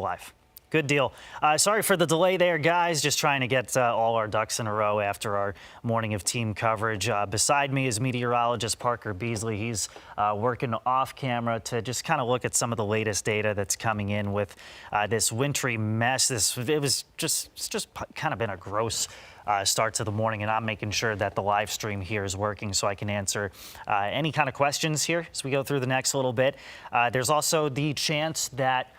Live. Good deal. Sorry for the delay there, guys. Just trying to get all our ducks in a row after our morning of team coverage. Beside me is meteorologist Parker Beasley. He's working off camera to just kind of look at some of the latest data that's coming in with this wintry mess. It's just kind of been a gross start to the morning, and I'm making sure that the live stream here is working so I can answer any kind of questions here as we go through the next little bit. There's also the chance that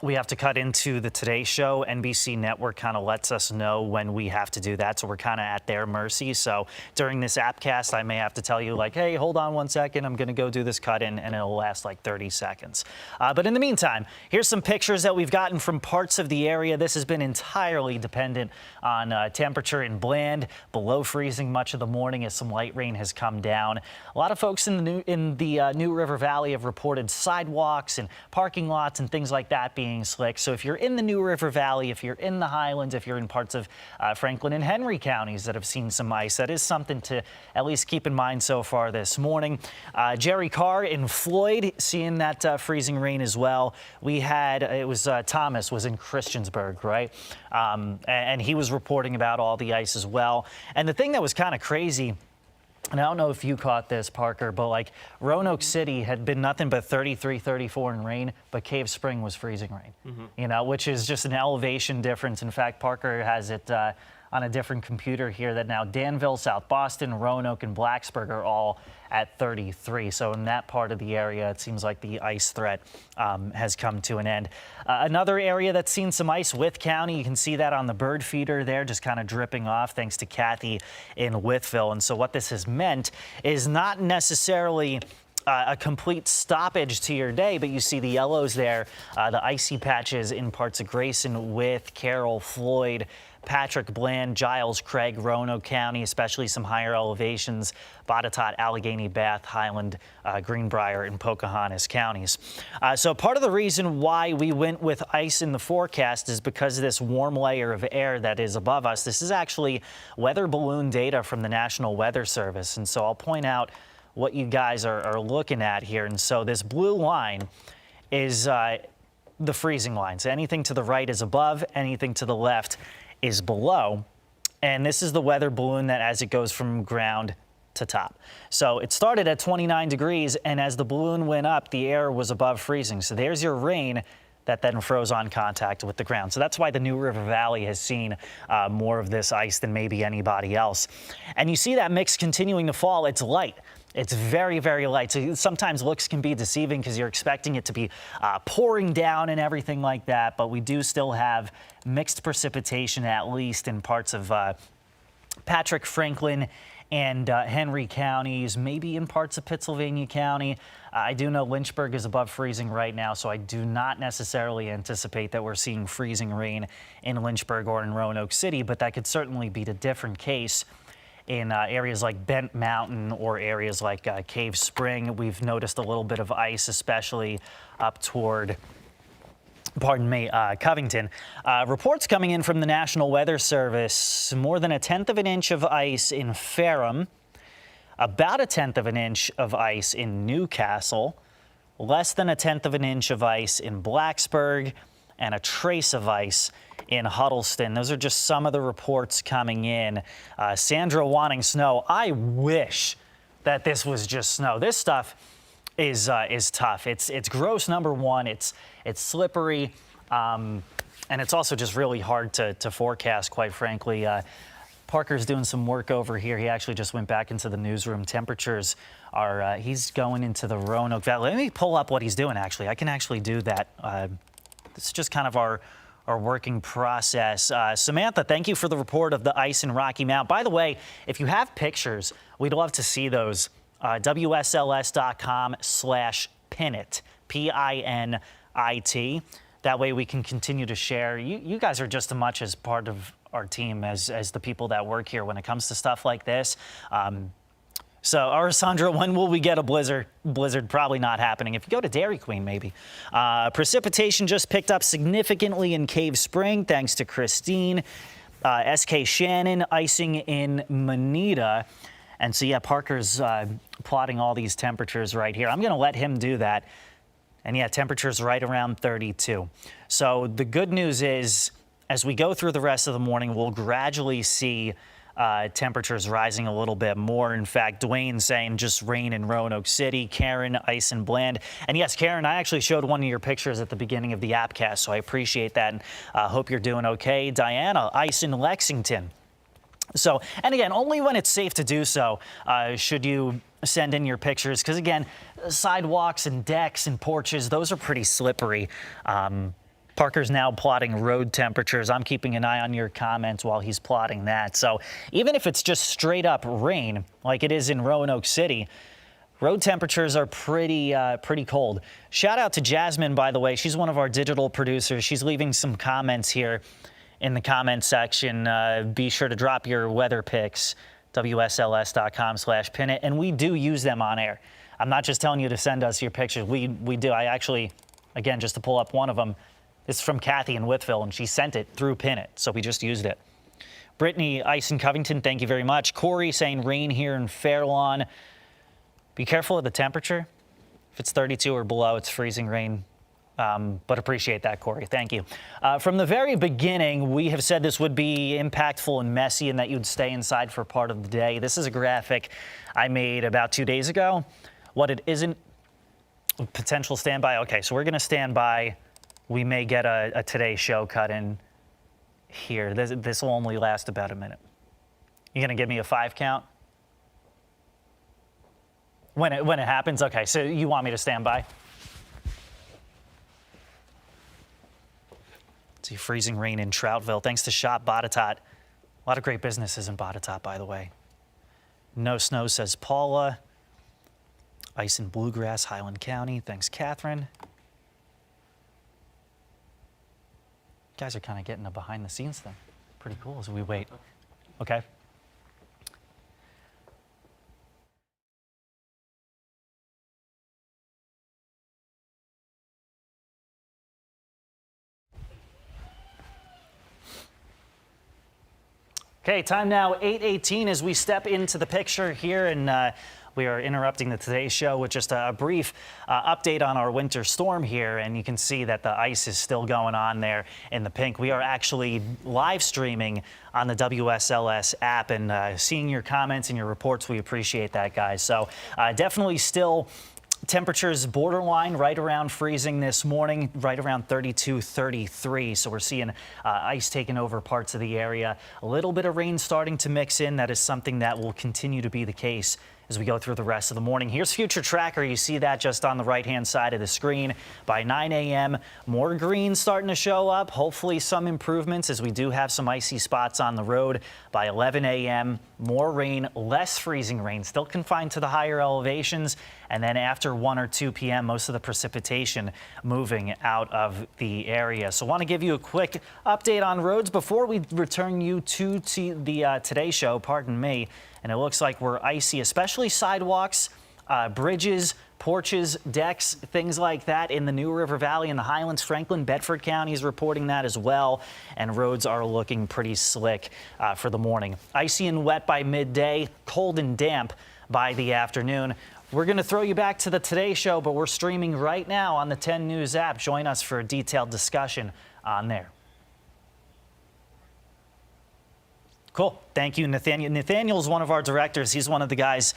we have to cut into the Today Show. NBC Network kind of lets us know when we have to do that, so we're kind of at their mercy. So during this Appcast, I may have to tell you, like, hey, hold on one second, I'm going to go do this cut-in, and it'll last like 30 seconds. But in the meantime, here's some pictures that we've gotten from parts of the area. This has been entirely dependent on temperature in Bland, below freezing much of the morning as some light rain has come down. A lot of folks in the New River Valley have reported sidewalks and parking lots and things like that being slick. So if you're in the New River Valley, if you're in the Highlands, if you're in parts of Franklin and Henry counties that have seen some ice, that is something to at least keep in mind so far this morning. Jerry Carr in Floyd seeing that freezing rain as well. We had, it was Thomas was in Christiansburg, right? And he was reporting about all the ice as well. And the thing that was kind of crazy, and I don't know if you caught this, Parker, but like Roanoke City had been nothing but 33, 34 in rain, but Cave Spring was freezing rain, you know, which is just an elevation difference. In fact, Parker has it on a different computer here that now Danville, South Boston, Roanoke, and Blacksburg are all at 33. So in that part of the area, it seems like the ice threat has come to an end. Another area that's seen some ice, Wythe County, you can see that on the bird feeder there, just kind of dripping off thanks to Kathy in Wytheville. And so what this has meant is not necessarily a complete stoppage to your day, but you see the yellows there, the icy patches in parts of Grayson, Wythe, Carroll, Floyd, Patrick, Bland, Giles, Craig, Roanoke County, especially some higher elevations, Botetourt, Allegheny, Bath, Highland, Greenbrier, and Pocahontas counties. So part of the reason why we went with ice in the forecast is because of this warm layer of air that is above us. This is actually weather balloon data from the National Weather Service. And so I'll point out what you guys are looking at here. And so this blue line is the freezing line. So anything to the right is above, anything to the left is below. And this is the weather balloon that as it goes from ground to top. So it started at 29 degrees, and as the balloon went up, the air was above freezing. So there's your rain that then froze on contact with the ground. So that's why the New River Valley has seen more of this ice than maybe anybody else. And you see that mix continuing to fall. It's light. It's very, very light. So sometimes looks can be deceiving because you're expecting it to be pouring down and everything like that. But we do still have mixed precipitation, at least in parts of Patrick, Franklin, and Henry counties, maybe in parts of Pittsylvania County. I do know Lynchburg is above freezing right now, so I do not necessarily anticipate that we're seeing freezing rain in Lynchburg or in Roanoke City, but that could certainly be a different case in areas like Bent Mountain or areas like Cave Spring. We've noticed a little bit of ice, especially up toward, pardon me, Covington. Reports coming in from the National Weather Service, more than 1/10 of an inch of ice in Ferrum, about 1/10 of an inch of ice in Newcastle, less than 1/10 of an inch of ice in Blacksburg, and a trace of ice in Huddleston. Those are just some of the reports coming in. Sandra wanting snow. I wish that this was just snow. This stuff is tough. It's gross, number one. It's slippery, and it's also just really hard to forecast, quite frankly. Parker's doing some work over here. He actually just went back into the newsroom. Temperatures are, he's going into the Roanoke Valley. Let me pull up what he's doing, actually. I can actually do that. This is just kind of our working process. Samantha, thank you for the report of the ice in Rocky Mount. By the way, if you have pictures, we'd love to see those. WSLS.com/pinit, PINIT. That way we can continue to share. You guys are just as much as part of our team as the people that work here when it comes to stuff like this. So, Sandra, when will we get a blizzard? Blizzard probably not happening. If you go to Dairy Queen, maybe. Precipitation just picked up significantly in Cave Spring, thanks to Christine. SK Shannon icing in Manita. And so, yeah, Parker's plotting all these temperatures right here. I'm going to let him do that. And, yeah, temperatures right around 32. So the good news is, as we go through the rest of the morning, we'll gradually see temperatures rising a little bit more. In fact, Dwayne saying just rain in Roanoke City. Karen, ice and bland. And yes, Karen, I actually showed one of your pictures at the beginning of the Appcast, so I appreciate that, and hope you're doing okay. Diana, ice in Lexington. So, and again, only when it's safe to do so should you send in your pictures, because again, sidewalks and decks and porches, those are pretty slippery. Parker's now plotting road temperatures. I'm keeping an eye on your comments while he's plotting that. So even if it's just straight up rain, like it is in Roanoke City, road temperatures are pretty cold. Shout out to Jasmine, by the way. She's one of our digital producers. She's leaving some comments here in the comment section. Be sure to drop your weather pics, WSLS.com/pinit, and we do use them on air. I'm not just telling you to send us your pictures. We do. I actually, again, just to pull up one of them, it's from Kathy in Wytheville, and she sent it through Pinit, so we just used it. Brittany, ice in Covington, thank you very much. Corey saying rain here in Fairlawn. Be careful of the temperature. If it's 32 or below, it's freezing rain. But appreciate that, Corey. Thank you. From the very beginning, we have said this would be impactful and messy and that you'd stay inside for part of the day. This is a graphic I made about 2 days ago. What it isn't, potential standby. Okay, so we're going to stand by. We may get a Today Show cut in here. This will only last about a minute. You going to give me a 5 count? When it happens? Okay, so you want me to stand by? See freezing rain in Troutville. Thanks to Shop Botetourt. A lot of great businesses in Botetourt, by the way. No snow, says Paula. Ice in Bluegrass, Highland County. Thanks, Catherine. You guys are kind of getting a behind-the-scenes thing. Pretty cool as we wait. Okay. Okay, time now 8:18 as we step into the picture here, and we are interrupting the Today Show with just a brief update on our winter storm here, and you can see that the ice is still going on there in the pink. We are actually live streaming on the WSLS app, and seeing your comments and your reports, we appreciate that, guys. So definitely still temperatures borderline right around freezing this morning, right around 32, 33. So we're seeing ice taking over parts of the area. A little bit of rain starting to mix in. That is something that will continue to be the case as we go through the rest of the morning. Here's Future Tracker. You see that just on the right-hand side of the screen. By 9 a.m., more green starting to show up. Hopefully some improvements as we do have some icy spots on the road. By 11 a.m., more rain, less freezing rain, still confined to the higher elevations. And then after 1 or 2 p.m., most of the precipitation moving out of the area. So I want to give you a quick update on roads before we return you to the Today Show, pardon me. And it looks like we're icy, especially sidewalks, bridges, porches, decks, things like that in the New River Valley and the Highlands. Franklin, Bedford County is reporting that as well. And roads are looking pretty slick for the morning. Icy and wet by midday, cold and damp by the afternoon. We're going to throw you back to the Today Show, but we're streaming right now on the 10 News app. Join us for a detailed discussion on there. Cool. Thank you, Nathaniel. Nathaniel's one of our directors. He's one of the guys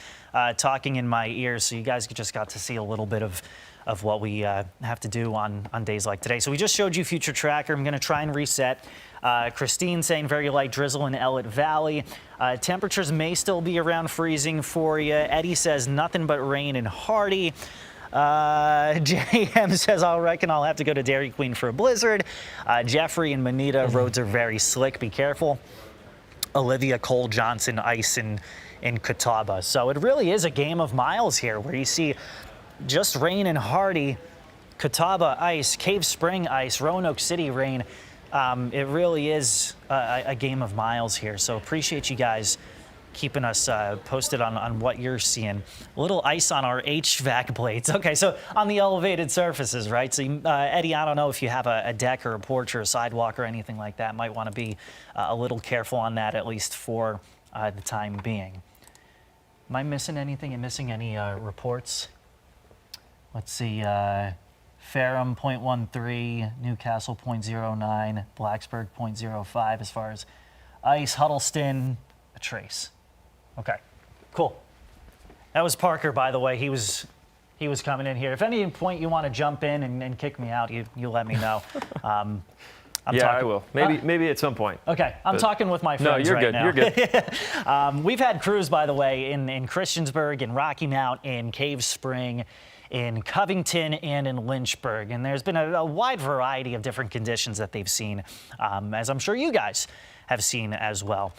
talking in my ears. So you guys just got to see a little bit of what we have to do on days like today. So we just showed you Future Tracker. I'm going to try and reset. Christine saying very light drizzle in Ellett Valley. Temperatures may still be around freezing for you. Eddie says nothing but rain in Hardy. JM says, I reckon I'll have to go to Dairy Queen for a blizzard. Jeffrey and Manita, roads are very slick. Be careful. Olivia Cole Johnson, ice in Catawba. So it really is a game of miles here where you see just rain in Hardy, Catawba ice, Cave Spring ice, Roanoke City rain. It really is a game of miles here. So appreciate you guys keeping us posted on what you're seeing. A little ice on our HVAC blades. Okay, so on the elevated surfaces, right? So Eddie, I don't know if you have a deck or a porch or a sidewalk or anything like that. Might want to be a little careful on that, at least for the time being. Am I missing anything? Am I missing any reports? Let's see. Ferrum 0.13, Newcastle 0.09, Blacksburg 0.05 as far as ice. Huddleston, a trace. Okay, cool. That was Parker, by the way. He was coming in here. If at any point you want to jump in and kick me out, you let me know. I will. Maybe at some point. Okay, I'm talking with my friends right now. You're good. We've had crews, by the way, in Christiansburg, in Rocky Mount, in Cave Spring, in Covington, and in Lynchburg. And there's been a wide variety of different conditions that they've seen, as I'm sure you guys have seen as well.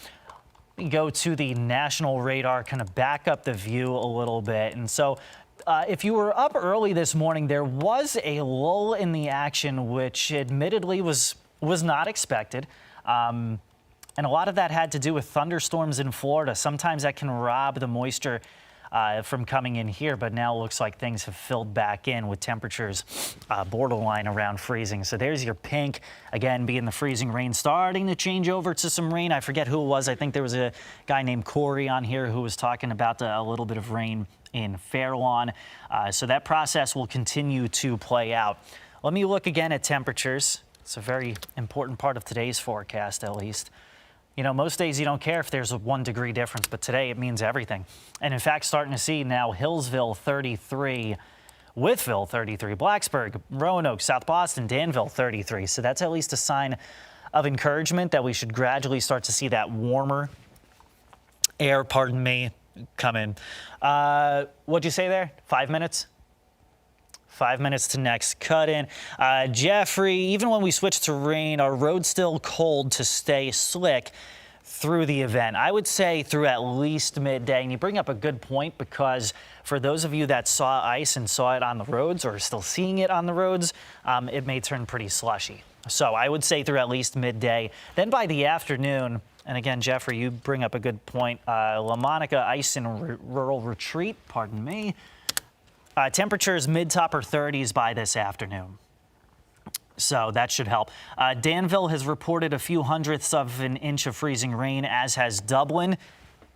We go to the national radar, kind of back up the view a little bit. And so if you were up early this morning, there was a lull in the action, which admittedly was not expected. And a lot of that had to do with thunderstorms in Florida. Sometimes that can rob the moisture from coming in here, but now it looks like things have filled back in with temperatures borderline around freezing. So there's your pink, again, being the freezing rain, starting to change over to some rain. I forget who it was. I think there was a guy named Corey on here who was talking about a little bit of rain in Fairlawn. So that process will continue to play out. Let me look again at temperatures. It's a very important part of today's forecast, at least. You know, most days you don't care if there's a 1 degree difference, but today it means everything. And in fact, starting to see now Hillsville 33, Wytheville 33, Blacksburg, Roanoke, South Boston, Danville 33. So that's at least a sign of encouragement that we should gradually start to see that warmer air, come in. What'd you say there? 5 minutes? 5 minutes to next cut in. Jeffrey, even when we switch to rain, our road's still cold to stay slick through the event. I would say through at least midday. And you bring up a good point, because for those of you that saw ice and saw it on the roads or are still seeing it on the roads, it may turn pretty slushy. So I would say through at least midday. Then by the afternoon, and again, Jeffrey, you bring up a good point. La Monica ice in rural retreat, pardon me. Temperatures mid to upper 30s by this afternoon. So that should help. Danville has reported a few hundredths of an inch of freezing rain, as has Dublin.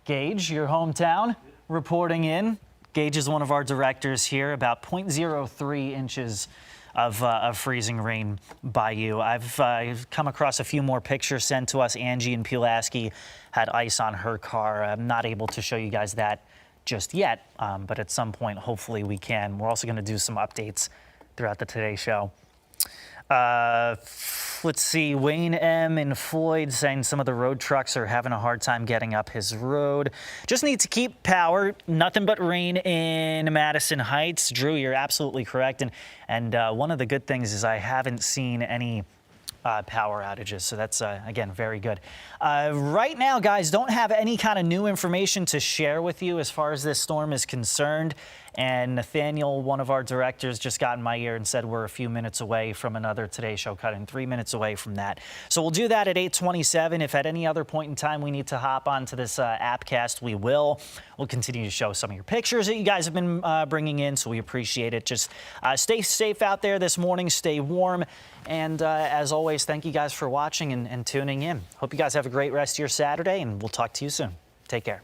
Gage, your hometown, reporting in. Gage is one of our directors here, about 0.03 inches of freezing rain by you. I've come across a few more pictures sent to us. Angie in Pulaski had ice on her car. I'm not able to show you guys that just yet, but at some point, hopefully we can. We're also going to do some updates throughout the Today Show. Let's see, Wayne M. in Floyd saying some of the road trucks are having a hard time getting up his road. Just need to keep power. Nothing but rain in Madison Heights. Drew, you're absolutely correct. And one of the good things is I haven't seen any power outages. So that's, again, very good. Right now, guys, don't have any kind of new information to share with you as far as this storm is concerned. And Nathaniel, one of our directors, just got in my ear and said we're a few minutes away from another Today Show cut-in, 3 minutes away from that. So we'll do that at 8:27. If at any other point in time we need to hop onto this Appcast, we will. We'll continue to show some of your pictures that you guys have been bringing in, so we appreciate it. Just stay safe out there this morning, stay warm. And as always, thank you guys for watching and tuning in. Hope you guys have a great rest of your Saturday, and we'll talk to you soon. Take care.